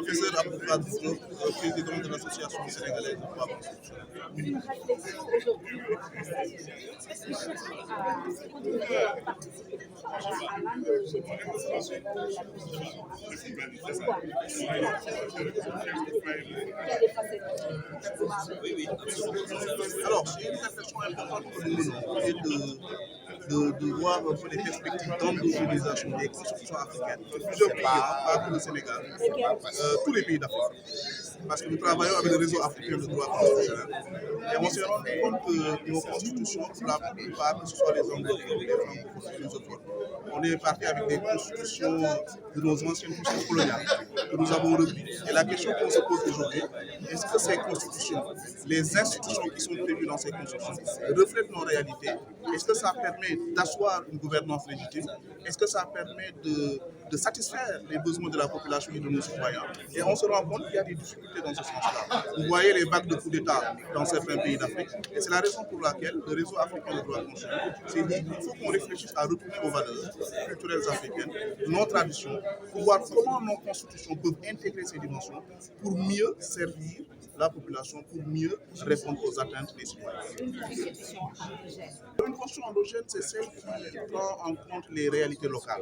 Professeur Abdoulaye Diop, président de l'Association sénégalaise de droit constitutionnel. Une réflexion aujourd'hui qui cherche à continuer à participer à l'endogénéisation de la Constitution africaine. Pourquoi? Quelle est facette? Alors, c'est une réflexion importante que nous menons et de voir un peu les perspectives d'endogénéisation des constitutions africaines. Plusieurs pays, pas que le Sénégal, tous les pays d'Afrique. Parce que nous travaillons avec le réseau africain de droit constitutionnel. Et on s'est rendu compte que nos constitutions, pour la plupart, que ce soit les anglophones, les francophones, les lusophones, on est parti avec des constitutions de nos anciennes puissances coloniales que nous avons reprises. Et la question qu'on se pose aujourd'hui, est-ce que ces constitutions, les institutions qui sont prévues dans ces constitutions, reflètent nos réalités? Est-ce que ça permet d'asseoir une gouvernance légitime? Est-ce que ça permet de satisfaire les besoins de la population et de nos citoyens? Et on se rend compte qu'il y a des difficultés dans ce sens-là. Vous voyez les vagues de coups d'État dans certains pays d'Afrique, et c'est la raison pour laquelle le réseau africain de droit constitutionnel s'est dit qu'il faut qu'on réfléchisse à retourner aux valeurs culturelles africaines, nos traditions, pour voir comment nos constitutions peuvent intégrer ces dimensions pour mieux servir la population, pour mieux répondre aux atteintes des citoyens. Une constitution endogène, c'est celle qui prend en compte les réalités locales.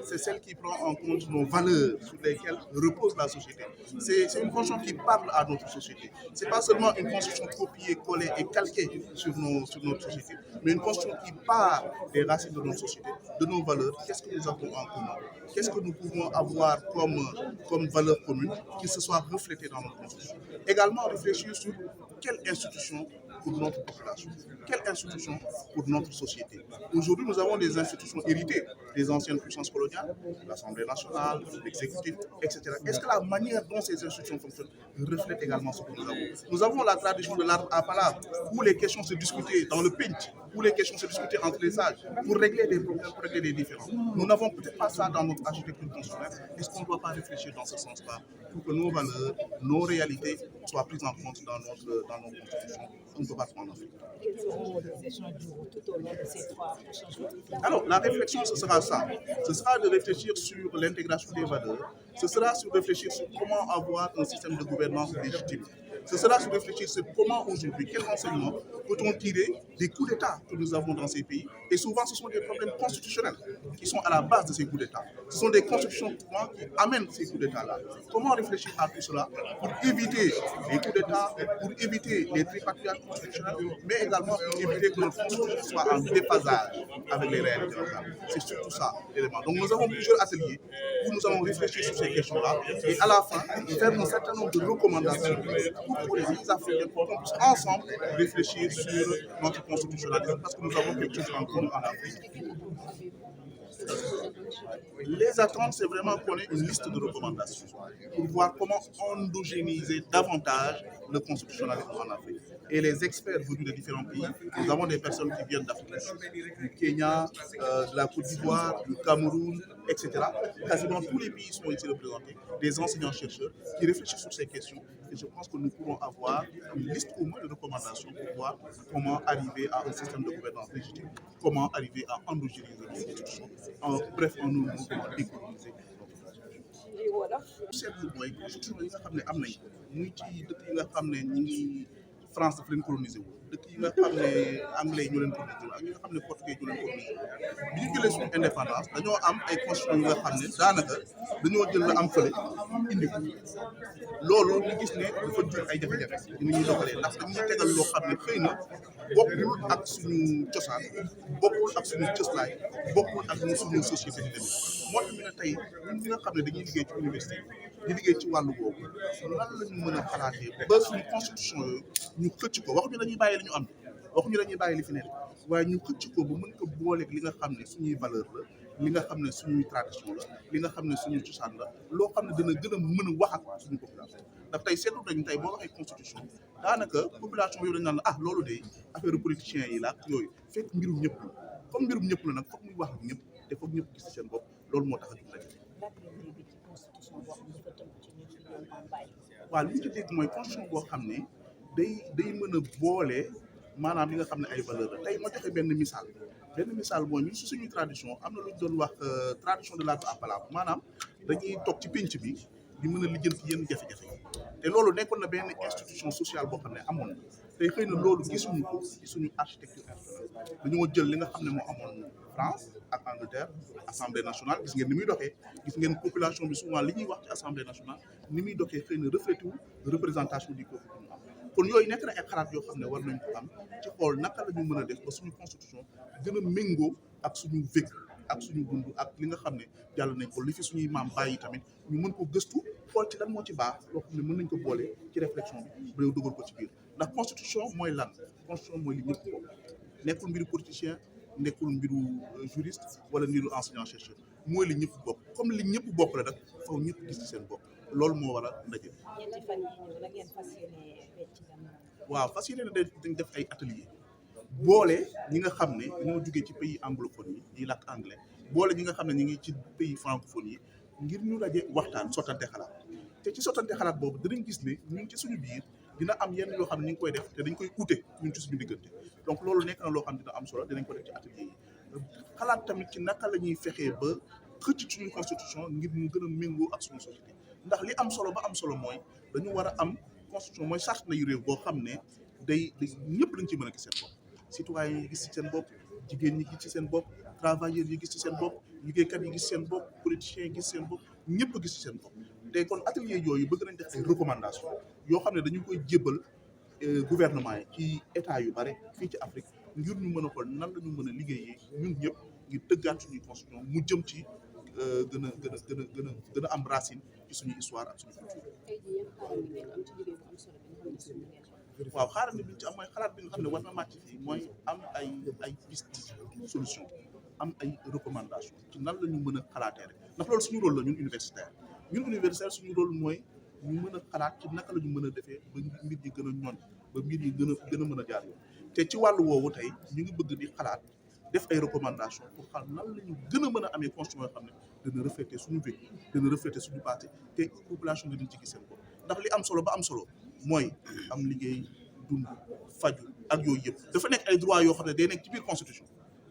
C'est celle qui prend en compte nos valeurs sur lesquelles repose la société. C'est une constitution qui parle à notre société. Ce n'est pas seulement une constitution copiée, collée et calquée sur notre société, mais une constitution qui part des racines de notre société, de nos valeurs. Qu'est-ce que nous avons en commun? Qu'est-ce que nous pouvons avoir comme valeur commune qui se soit reflétée dans notre constitution? Également réfléchir sur quelle institution pour notre population, quelle institution pour notre société. Aujourd'hui, nous avons des institutions héritées des anciennes puissances coloniales, l'Assemblée nationale, l'exécutif, etc. Est-ce que la manière dont ces institutions fonctionnent reflète également ce que nous avons? Nous avons la tradition de l'arbre à palabre, où les questions se discutaient dans le pinch, où les questions se discutaient entre les sages, pour régler des problèmes, pour régler des différends. Nous n'avons peut-être pas ça dans notre architecture constitutionnelle. Est-ce qu'on ne doit pas réfléchir dans ce sens-là pour que nos valeurs, nos réalités soient prises en compte dans nos constitutions? On ne peut pas prendre en fait. Quels seront les échanges tout au long de ces 3 prochains jours? Alors, la réflexion, ce sera ça. Ce sera de réfléchir sur l'intégration des valeurs. Ce sera sur réfléchir sur comment avoir un système de gouvernance légitime. Ce sera sur réfléchir sur comment aujourd'hui, quel renseignement peut-on tirer des coups d'État que nous avons dans ces pays. Et souvent, ce sont des problèmes constitutionnels qui sont à la base de ces coups d'État. Ce sont des constitutions qui amènent ces coups d'État-là. Comment réfléchir à tout cela pour éviter les coups d'État, pour éviter les tripatouillages constitutionnels, mais également pour éviter que notre constitution soit en déphasage avec les réalités locales. C'est surtout ça l'élément. Donc nous avons plusieurs ateliers où nous allons réfléchir sur ces questions-là et à la fin, faire un certain nombre de recommandations pour les pays africains pour qu'on puisse ensemble réfléchir sur notre constitutionnalisme parce que nous avons quelque chose en commun en Afrique. Les attentes, c'est vraiment qu'on ait une liste de recommandations pour voir comment endogénéiser davantage le constitutionnalisme en Afrique. Et les experts venus de différents pays, nous avons des personnes qui viennent d'Afrique du Kenya, de la Côte d'Ivoire, du Cameroun, etc. Quasiment tous les pays sont ici représentés, des enseignants-chercheurs qui réfléchissent sur ces questions. Et je pense que nous pourrons avoir une liste au moins de recommandations pour voir comment arriver à un système de gouvernance légitime, comment arriver à endogénéiser nos institutions, bref, en nous comment décoloniser. seetlu mooy constitution yi nga xam ne am nañ ko muy ci dëkk yi nga xam ne ñi ngi France daf leen colonisé wu dëkk yi nga xam ne anglais ñoo leen colonisé wu ak ñi nga xam ne portugais ñoo leen colonisé wu bi ñu jëlee suñu indépendance dañoo am ay constitution yi nga xam ne daanaka dañoo jël la am fële indi ko loolu ñu gis ne dafa jur ay jafe-jafe ni ñuy doxalee ndax dañuy tegal loo xam ne xëy na bokkul ak suñu cosaan bokkul ak suñu cëslaay bokkul ak suñu société bi tamit moo tax ñu ne tey ñun ñi nga xam ne dañuy liggéey ci université di liggéey ci wàllu boobu lan la ñu mën a xalaatee ba suñu constitution yooyu ñu xëcc ko waxuñu dañuy bàyyi li ñu am waxuñu dañuy bàyyi li fi nekk waaye ñu xëcc ko ba mën ko booleeg li nga xam ne suñuy valeur la li nga xam ne suñuy tradition la li nga xam ne suñuy cosaan la loo xam ne dina gën a mën a wax ak suñu population ndax tey seetlu nañu tey boo waxee constitution daanaka population yooyu dañ naan la loolu de affaire politiciens yi la ak yooyu fekk mbirum ñëpp la comme mbirum ñëpp la nag foog muy wax ak ñëpp te foog ñëpp gis seen bopp loolu moo tax a jug rek. waaw li ñu ci dégg mooy constitution boo xam ne day mën a boole maanaam li nga xam ne ay valeur la tey ma joxe benn misaal mooy ñun si suñuy tradition am na lu ñu doon wax tradition de l'arbre à palabre maanaam dañuy toog ci pénc bi di mën a lijjanti yenn jafe-jafe yi te loolu nekkoon na benn institution sociale boo xam ne amoon na tey xëy na loolu gisuñu ko ci suñu architecture institutionnelle dañoo jël li nga xam ne moo amoon France ak Angleterre assemblée nationale gis ngeen ni muy doxee gis ngeen population bi souvent li ñuy wax ci assemblée nationale ni muy doxee xëy na reflété wu représentation du peuple bi ñu am kon yooyu nekk na ay xalaat yoo xam ne war nañ ko am ci xool naka la ñu mën a def ba suñu constitution gën a méngoo ak suñu vécu ak suñu dund ak li nga xam ne jàll nañ ko li fi suñuy maam bàyyi tamit ñu mën ko gëstu xool ci lan moo ci baax loo xam ne mën nañ ko boole ci réflexion bi ba yow dugal ko ci biir ndax constitution mooy lan constitution mooy li ñëpp bokk nekkul mbiru politicien nekkul mbiru juriste wala mbiru enseignant chercheur mooy li ñëpp bokk comme li ñëpp bokk la nag faw ñëpp gis ci seen bopp loolu moo waral ndaje bi. ñetti fan yi ñëw la ngeen fas yéene wecc ci waaw fas yéene dañ def ay atelier boole ñi nga xam ne ñoo jugee ci pays anglophone yi di làkk anglais boole ñi nga xam ne ñi ngi ci pays francophone yi ngir ñu daje waxtaan sottante xalaat te ci sottante xalaat boobu dinañ gis ne ñun ci suñu biir dina am yenn yoo xam ne ñu ngi koy def te dañ koy uute ñun ci suñu diggante donc loolu nekk na loo xam ne dina am solo dinañ ko def ci atelier yi xalaat tamit ci naka la ñuy fexee ba xëcc suñu constitution ngir mu gën a méngoo ak suñu société ndax li am solo ba am solo mooy dañu war a am constitution mooy charte na yu réew boo xam ne day ñëpp lañ ci mën a gis seen bopp citoyens yi gis ci seen bopp jigéen ñi gis ci seen bopp travailleurs yi gis ci seen bopp liggéeykat yi gis seen bopp politiciens yi gis seen bopp ñëpp a gis ci seen bopp te kon atelier yooyu bëgg nañ def ay recommandation yoo xam ne dañu koy jébbal gouvernement yi ci état yu bare fii ci Afrique ngir ñu mën a xool nan la ñu mën a liggéeyee ñun ñëpp ngir tëggaat suñuy constitution mu jëm ci gën a am racine ci suñu histoire ak suñu culture. waaw xaaral bi ñu ci am mooy xalaat bi nga xam ne war na màcc fii mooy am ay piste solution am ay recommandation ci nan la ñu mën a xalaatee rek ndax loolu suñu rôle la ñun universitaire suñu rôle mooy ñu mën a xalaat ci naka la ñu mën a defee ba mbir yi gën a ñoñ ba mbir yi gën a mën a jaar yoon te ci wàllu woowu tey ñu ngi bëgg di xalaat def ay recommandation pour xam nan la ñu gën a mën a amee constitution yoo xam ne dana refléter suñu vécu dana refléter suñu passé te population bi dañ ci gis seen bopp ndax li am solo ba am solo mooy am liggéey dund faju ak yooyu yëpp dafa nekk ay droits yoo xam ne day nekk ci biir constitution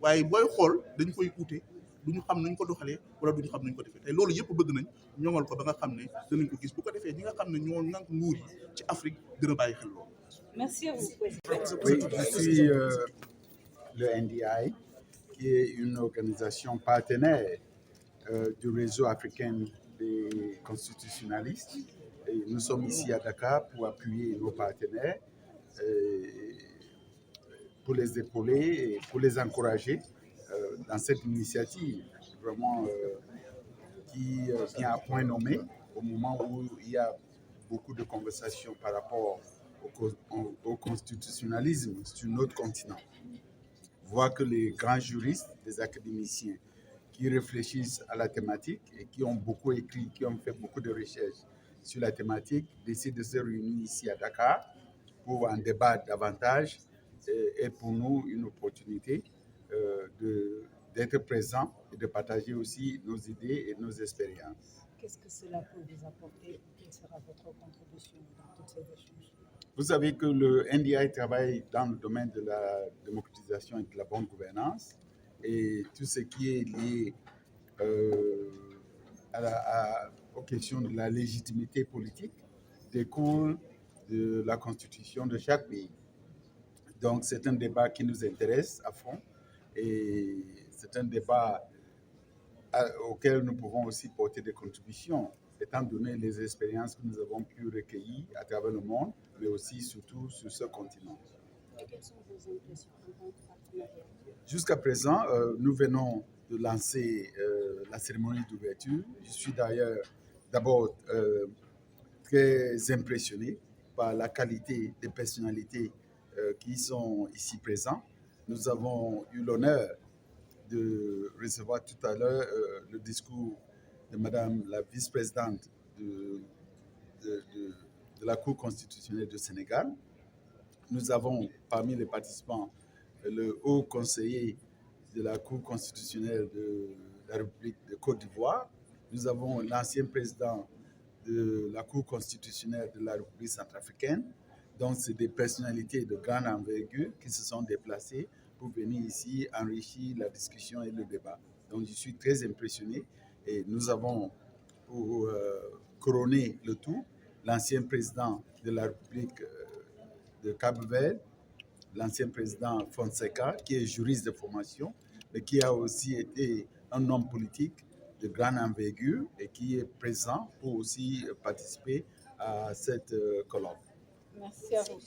waaye booy xool dañ koy uute duñu xam nuñ ko doxalee wala duñu xam nuñ ko defee te loolu yëpp bëgg nañ ñoŋal ko ba nga xam ne danañ ko gis bu ko defee ñi nga xam ne ñoo nank nguur yi ci Afrique gën a bàyyi xel loolu. Merci à vous. Oui, je suis le NDI, qui est une organisation partenaire du réseau africain des constitutionnalistes. Et nous sommes ici à Dakar pour appuyer nos partenaires, pour les épauler et pour les encourager dans cette initiative vraiment qui vient à point nommé au moment où il y a beaucoup de conversations par rapport au constitutionnalisme sur notre continent. Voir que les grands juristes, les académiciens qui réfléchissent à la thématique et qui ont beaucoup écrit, qui ont fait beaucoup de recherches sur la thématique, décident de se réunir ici à Dakar pour en débattre davantage et pour nous une opportunité d'être présents et de partager aussi nos idées et nos expériences. Qu'est-ce que cela peut vous apporter? Quelle sera votre contribution dans tous ces échanges? Vous savez que le NDI travaille dans le domaine de la démocratisation et de la bonne gouvernance et tout ce qui est lié aux questions de la légitimité politique découle de la constitution de chaque pays. Donc c'est un débat qui nous intéresse à fond et c'est un débat auquel nous pouvons aussi porter des contributions, étant donné les expériences que nous avons pu recueillir à travers le monde, mais aussi surtout sur ce continent. Et quelles sont vos impressions en tant que partenariat? Jusqu'à présent, nous venons de lancer la cérémonie d'ouverture. Je suis d'ailleurs d'abord très impressionné par la qualité des personnalités qui sont ici présentes. Nous avons eu l'honneur de recevoir tout à l'heure le discours de Madame la vice-présidente de la Cour constitutionnelle du Sénégal. Nous avons parmi les participants le haut conseiller de la Cour constitutionnelle de la République de Côte d'Ivoire. Nous avons l'ancien président de la Cour constitutionnelle de la République centrafricaine. Donc, c'est des personnalités de grande envergure qui se sont déplacées pour venir ici enrichir la discussion et le débat. Donc, je suis très impressionné et nous avons pour couronner le tout, l'ancien président de la République de Cap-Vert, l'ancien président Fonseca, qui est juriste de formation, mais qui a aussi été un homme politique de grande envergure et qui est présent pour aussi participer à cette colloque. Merci à vous.